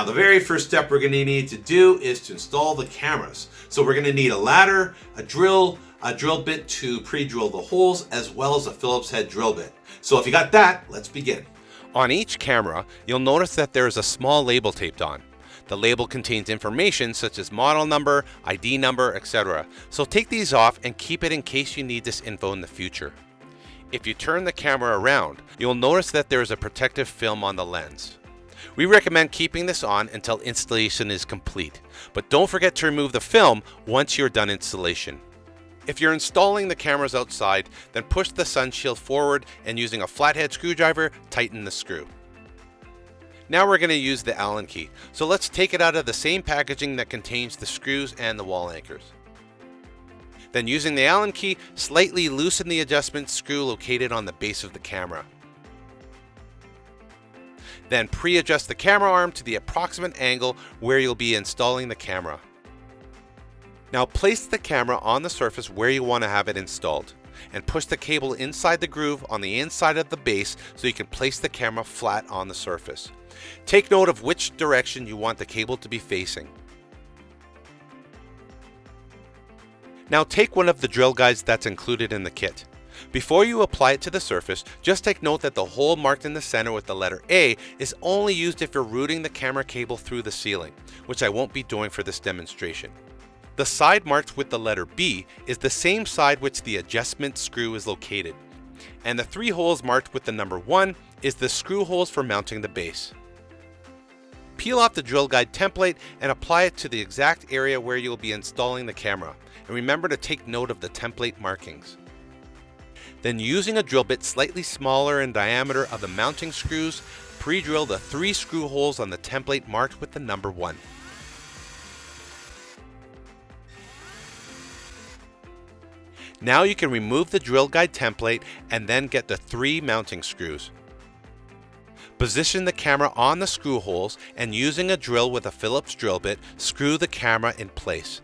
Now, the very first step we're going to need to do is to install the cameras. So we're going to need a ladder, a drill bit to pre-drill the holes, as well as a Phillips head drill bit. So if you got that, let's begin. On each camera, you'll notice that there is a small label taped on. The label contains information such as model number, ID number, etc. So take these off and keep it in case you need this info in the future. If you turn the camera around, you'll notice that there is a protective film on the lens. We recommend keeping this on until installation is complete, but don't forget to remove the film once you're done installation. If you're installing the cameras outside, then push the sun shield forward and using a flathead screwdriver, tighten the screw. Now we're going to use the Allen key, so let's take it out of the same packaging that contains the screws and the wall anchors. Then using the Allen key, slightly loosen the adjustment screw located on the base of the camera. Then pre-adjust the camera arm to the approximate angle where you'll be installing the camera. Now place the camera on the surface where you want to have it installed, and push the cable inside the groove on the inside of the base so you can place the camera flat on the surface. Take note of which direction you want the cable to be facing. Now take one of the drill guides that's included in the kit. Before you apply it to the surface, just take note that the hole marked in the center with the letter A is only used if you're routing the camera cable through the ceiling, which I won't be doing for this demonstration. The side marked with the letter B is the same side which the adjustment screw is located, and the 3 holes marked with the number 1 is the screw holes for mounting the base. Peel off the drill guide template and apply it to the exact area where you'll be installing the camera, and remember to take note of the template markings. Then using a drill bit slightly smaller in diameter of the mounting screws, pre-drill the 3 screw holes on the template marked with the number 1. Now you can remove the drill guide template and then get the 3 mounting screws. Position the camera on the screw holes and using a drill with a Phillips drill bit, screw the camera in place.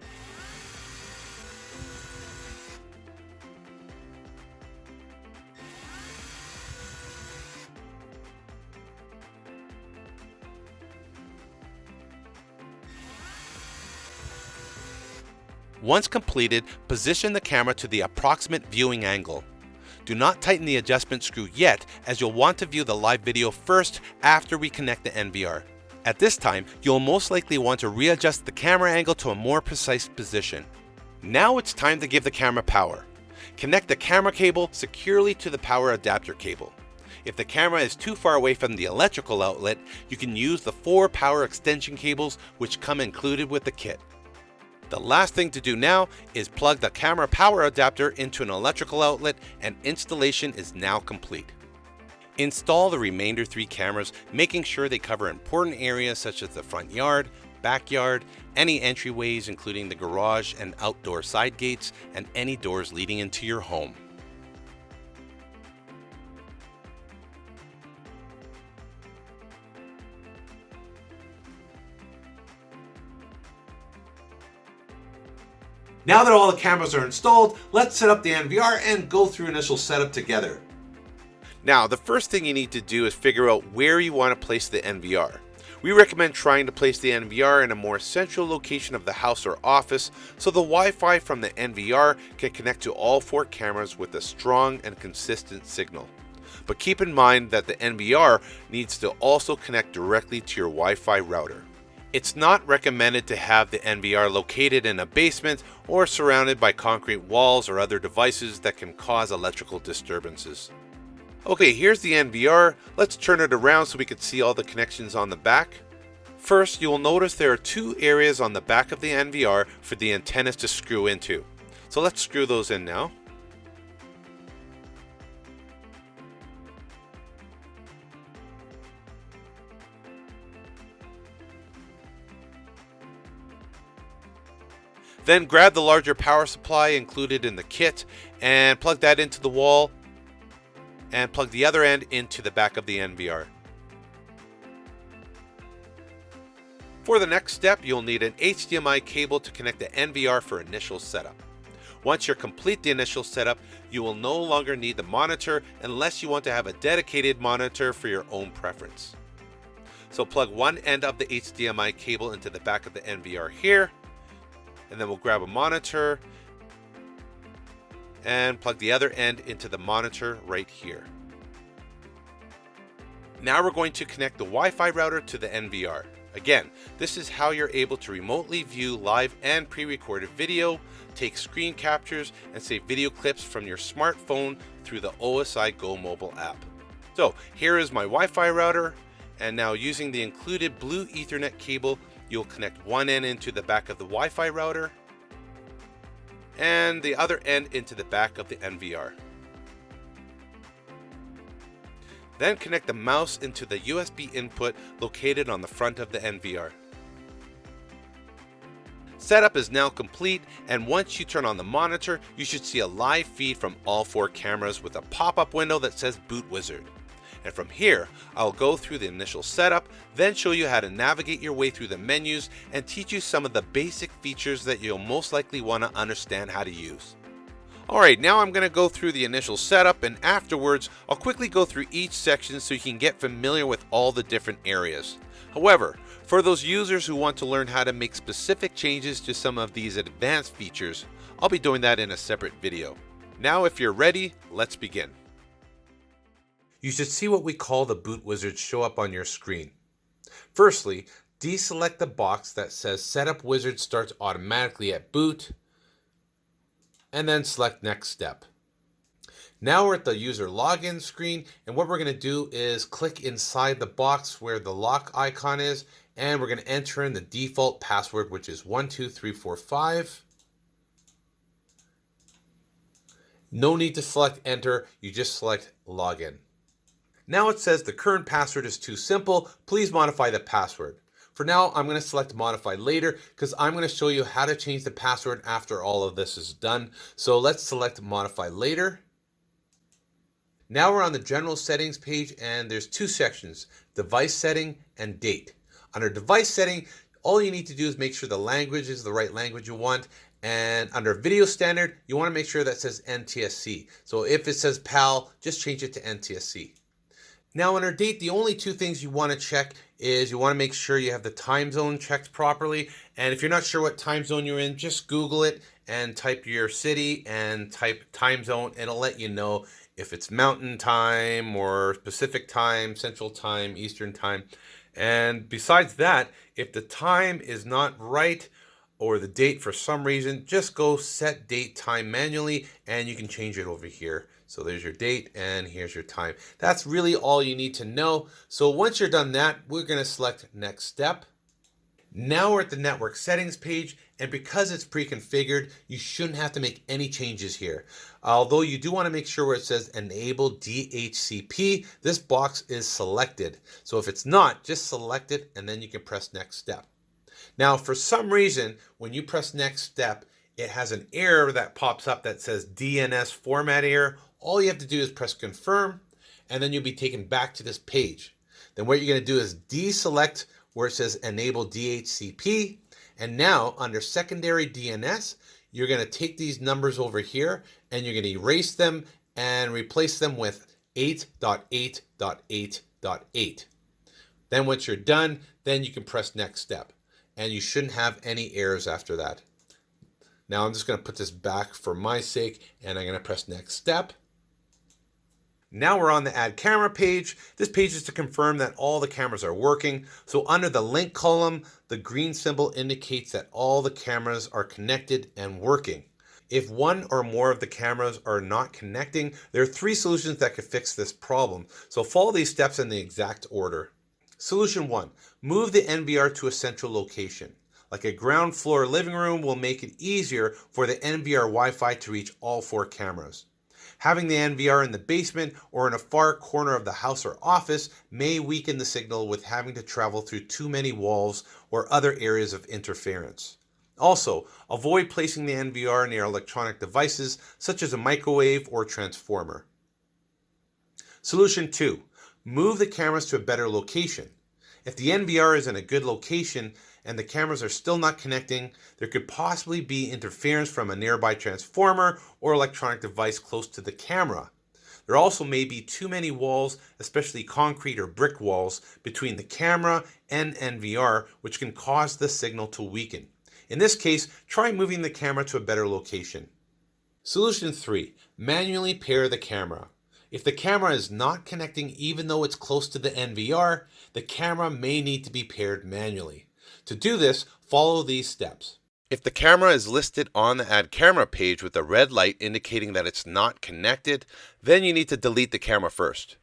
Once completed, position the camera to the approximate viewing angle. Do not tighten the adjustment screw yet, as you'll want to view the live video first after we connect the NVR. At this time, you'll most likely want to readjust the camera angle to a more precise position. Now it's time to give the camera power. Connect the camera cable securely to the power adapter cable. If the camera is too far away from the electrical outlet, you can use the 4 power extension cables which come included with the kit. The last thing to do now is plug the camera power adapter into an electrical outlet, and installation is now complete. Install the remainder 3 cameras, making sure they cover important areas such as the front yard, backyard, any entryways including the garage and outdoor side gates, and any doors leading into your home. Now that all the cameras are installed, let's set up the NVR and go through initial setup together. Now, the first thing you need to do is figure out where you want to place the NVR. We recommend trying to place the NVR in a more central location of the house or office so the Wi-Fi from the NVR can connect to all 4 cameras with a strong and consistent signal. But keep in mind that the NVR needs to also connect directly to your Wi-Fi router. It's not recommended to have the NVR located in a basement or surrounded by concrete walls or other devices that can cause electrical disturbances. Okay, here's the NVR. Let's turn it around so we can see all the connections on the back. First, you will notice there are 2 areas on the back of the NVR for the antennas to screw into. So let's screw those in now. Then grab the larger power supply included in the kit and plug that into the wall, and plug the other end into the back of the NVR. For the next step, you'll need an HDMI cable to connect the NVR for initial setup. Once you complete the initial setup, you will no longer need the monitor unless you want to have a dedicated monitor for your own preference. So plug one end of the HDMI cable into the back of the NVR here, and then we'll grab a monitor and plug the other end into the monitor right here. Now we're going to connect the Wi-Fi router to the NVR. Again, this is how you're able to remotely view live and pre-recorded video, take screen captures, and save video clips from your smartphone through the OSI Go mobile app. So here is my Wi-Fi router, and now using the included Blue Ethernet cable, you'll connect one end into the back of the Wi-Fi router and the other end into the back of the NVR. Then connect the mouse into the USB input located on the front of the NVR. Setup is now complete, and once you turn on the monitor, you should see a live feed from all 4 cameras with a pop-up window that says Boot Wizard. And from here, I'll go through the initial setup, then show you how to navigate your way through the menus and teach you some of the basic features that you'll most likely want to understand how to use. Alright, now I'm going to go through the initial setup, and afterwards I'll quickly go through each section so you can get familiar with all the different areas. However, for those users who want to learn how to make specific changes to some of these advanced features, I'll be doing that in a separate video. Now if you're ready, let's begin. You should see what we call the Boot Wizard show up on your screen. Firstly, deselect the box that says Setup Wizard starts automatically at boot, and then select Next Step. Now we're at the user login screen, and what we're going to do is click inside the box where the lock icon is, and we're going to enter in the default password, which is 12345. No need to select enter, you just select login. Now it says the current password is too simple, please modify the password. For now, I'm going to select modify later because I'm going to show you how to change the password after all of this is done. So let's select modify later. Now we're on the general settings page, and there's 2 sections, device setting and date. Under device setting, all you need to do is make sure the language is the right language you want. And under video standard, you want to make sure that says NTSC. So if it says PAL, just change it to NTSC. Now under date, the only 2 things you want to check is you want to make sure you have the time zone checked properly. And if you're not sure what time zone you're in, just Google it and type your city and type time zone, and it'll let you know if it's mountain time or Pacific time, central time, eastern time. And besides that, if the time is not right or the date for some reason, just go set date time manually and you can change it over here. So there's your date and here's your time. That's really all you need to know. So once you're done that, we're going to select Next Step. Now we're at the network settings page, and because it's pre-configured, you shouldn't have to make any changes here. Although you do want to make sure where it says Enable DHCP, this box is selected. So if it's not, just select it and then you can press Next Step. Now for some reason, when you press Next Step, it has an error that pops up that says DNS format error. All you have to do is press confirm, and then you'll be taken back to this page. Then what you're going to do is deselect where it says enable DHCP, and now under secondary DNS, you're going to take these numbers over here and you're going to erase them and replace them with 8.8.8.8. Then once you're done, then you can press Next Step, and you shouldn't have any errors after that. Now I'm just going to put this back for my sake, and I'm going to press Next Step. Now we're on the Add Camera page. This page is to confirm that all the cameras are working. So under the link column, the green symbol indicates that all the cameras are connected and working. If one or more of the cameras are not connecting, there are 3 solutions that could fix this problem. So follow these steps in the exact order. Solution 1, move the NVR to a central location. Like a ground floor living room will make it easier for the NVR Wi-Fi to reach all 4 cameras. Having the NVR in the basement or in a far corner of the house or office may weaken the signal with having to travel through too many walls or other areas of interference. Also, avoid placing the NVR near electronic devices such as a microwave or transformer. Solution 2, move the cameras to a better location. If the NVR is in a good location and the cameras are still not connecting, there could possibly be interference from a nearby transformer or electronic device close to the camera. There also may be too many walls, especially concrete or brick walls, between the camera and NVR, which can cause the signal to weaken. In this case, try moving the camera to a better location. Solution 3. Manually pair the camera. If the camera is not connecting even though it's close to the NVR, the camera may need to be paired manually. To do this, follow these steps. If the camera is listed on the Add Camera page with a red light indicating that it's not connected, then you need to delete the camera first.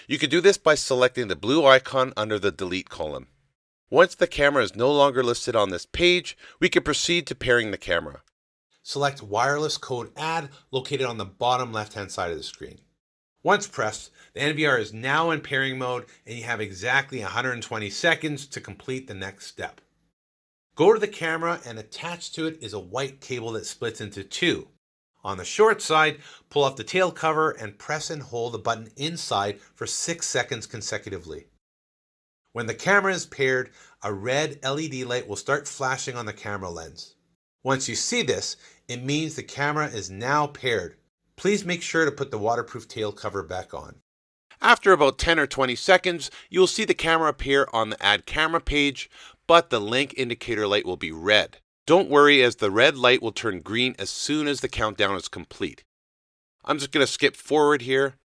You can do this by selecting the blue icon under the Delete column. Once the camera is no longer listed on this page, we can proceed to pairing the camera. Select Wireless Code Add located on the bottom left-hand side of the screen. Once pressed, the NVR is now in pairing mode and you have exactly 120 seconds to complete the next step. Go to the camera and attached to it is a white cable that splits into two. On the short side, pull off the tail cover and press and hold the button inside for 6 seconds consecutively. When the camera is paired, a red LED light will start flashing on the camera lens. Once you see this, it means the camera is now paired. Please make sure to put the waterproof tail cover back on. After about 10 or 20 seconds, you'll see the camera appear on the Add Camera page, but the link indicator light will be red. Don't worry, as the red light will turn green as soon as the countdown is complete. I'm just going to skip forward here.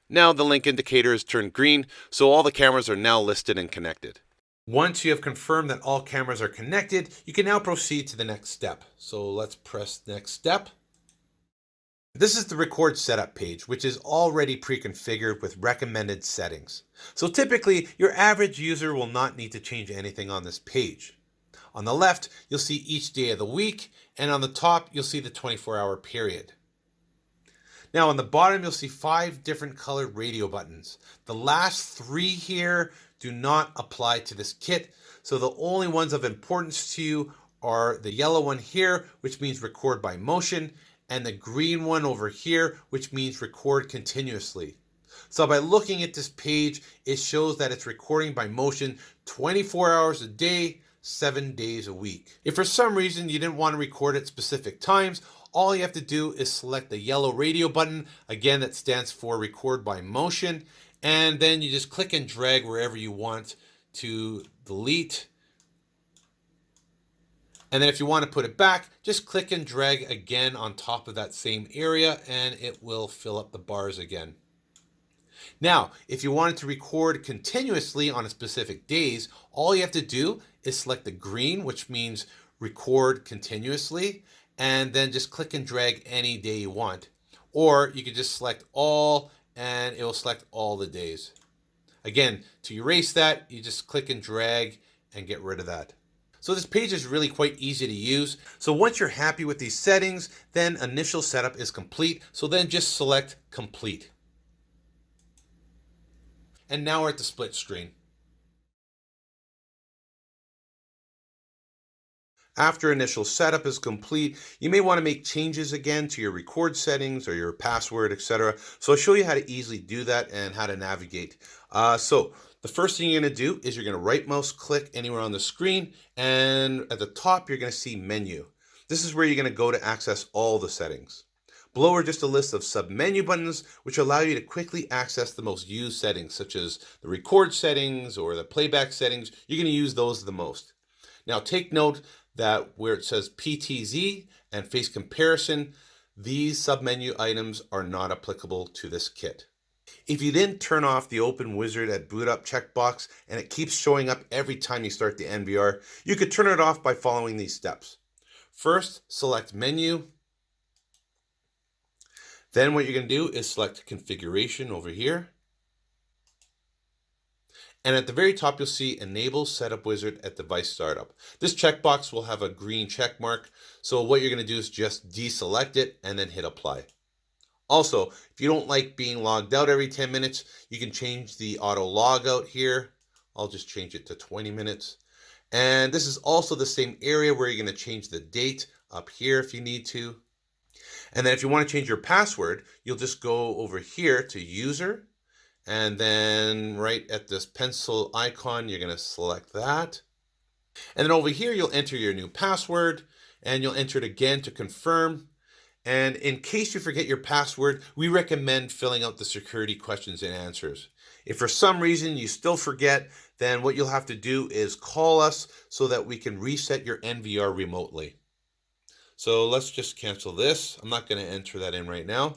Now the link indicator has turned green, so all the cameras are now listed and connected. Once you have confirmed that all cameras are connected, you can now proceed to the next step. So let's press next step. This is the Record Setup page, which is already pre-configured with recommended settings. So typically, your average user will not need to change anything on this page. On the left, you'll see each day of the week, and on the top, you'll see the 24-hour period. Now on the bottom, you'll see 5 different colored radio buttons. The last 3 here do not apply to this kit, so the only ones of importance to you are the yellow one here, which means record by motion, and the green one over here, which means record continuously. So by looking at this page, it shows that it's recording by motion 24 hours a day, 7 days a week. If for some reason you didn't want to record at specific times, all you have to do is select the yellow radio button, again that stands for record by motion, and then you just click and drag wherever you want to delete. And then if you want to put it back, just click and drag again on top of that same area and it will fill up the bars again. Now, if you wanted to record continuously on a specific days, all you have to do is select the green, which means record continuously, and then just click and drag any day you want. Or you could just select all and it will select all the days. Again, to erase that, you just click and drag and get rid of that. So this page is really quite easy to use. So once you're happy with these settings, then initial setup is complete. So then just select complete. And now we're at the split screen. After initial setup is complete, you may want to make changes again to your record settings or your password, etc. So I'll show you how to easily do that and how to navigate. So the first thing you're going to do is you're going to right mouse click anywhere on the screen, and at the top you're going to see menu. This is where you're going to go to access all the settings. Below are just a list of sub-menu buttons which allow you to quickly access the most used settings, such as the record settings or the playback settings. You're going to use those the most. Now take note that where it says PTZ and face comparison, these sub-menu items are not applicable to this kit. If you then turn off the Open Wizard at boot up checkbox and it keeps showing up every time you start the NVR, you could turn it off by following these steps. First, select menu. Then what you're going to do is select configuration over here. And at the very top, you'll see Enable Setup Wizard at Device Startup. This checkbox will have a green check mark. So what you're going to do is just deselect it and then hit apply. Also, if you don't like being logged out every 10 minutes, you can change the auto logout here. I'll just change it to 20 minutes. And this is also the same area where you're going to change the date up here if you need to. And then if you want to change your password, you'll just go over here to user. And then right at this pencil icon, you're going to select that. And then over here, you'll enter your new password and you'll enter it again to confirm. And in case you forget your password, we recommend filling out the security questions and answers. If for some reason you still forget, then what you'll have to do is call us so that we can reset your NVR remotely. So let's just cancel this. I'm not going to enter that in right now.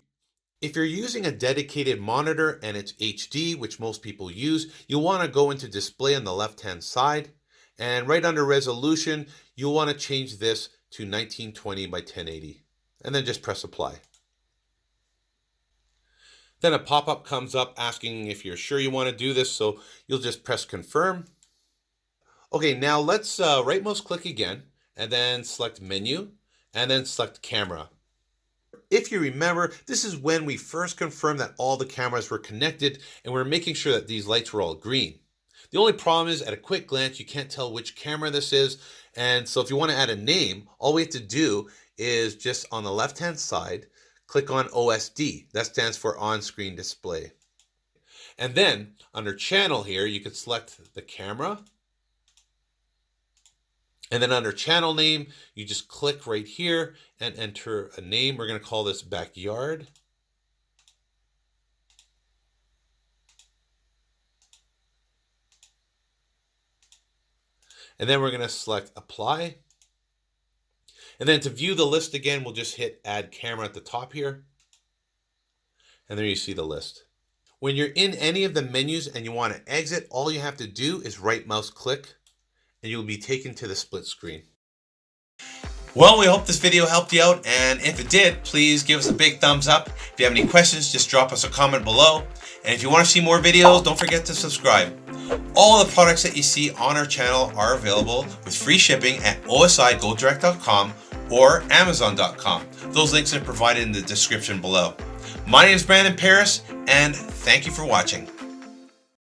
If you're using a dedicated monitor and it's HD, which most people use, you'll want to go into display on the left-hand side. And right under resolution, you'll want to change this to 1920 by 1080. And then just press apply. Then a pop-up comes up asking if you're sure you want to do this, so you'll just press confirm. Okay, now let's right mouse click again and then select menu and then select camera. If you remember, this is when we first confirmed that all the cameras were connected and we're making sure that these lights were all green. The only problem is at a quick glance you can't tell which camera this is, and so if you want to add a name, all we have to do is just on the left hand side click on OSD. That stands for on-screen display. And then under channel here, you can select the camera. And then under channel name, you just click right here and enter a name. We're going to call this backyard. And then we're going to select apply. And then to view the list again, we'll just hit add camera at the top here. And there you see the list. When you're in any of the menus and you want to exit, all you have to do is right mouse click and you'll be taken to the split screen. Well, we hope this video helped you out, and if it did, please give us a big thumbs up. If you have any questions, just drop us a comment below. And if you want to see more videos, don't forget to subscribe. All the products that you see on our channel are available with free shipping at osigodirect.com or amazon.com. Those links are provided in the description below. My name is Brandon Paris, and thank you for watching.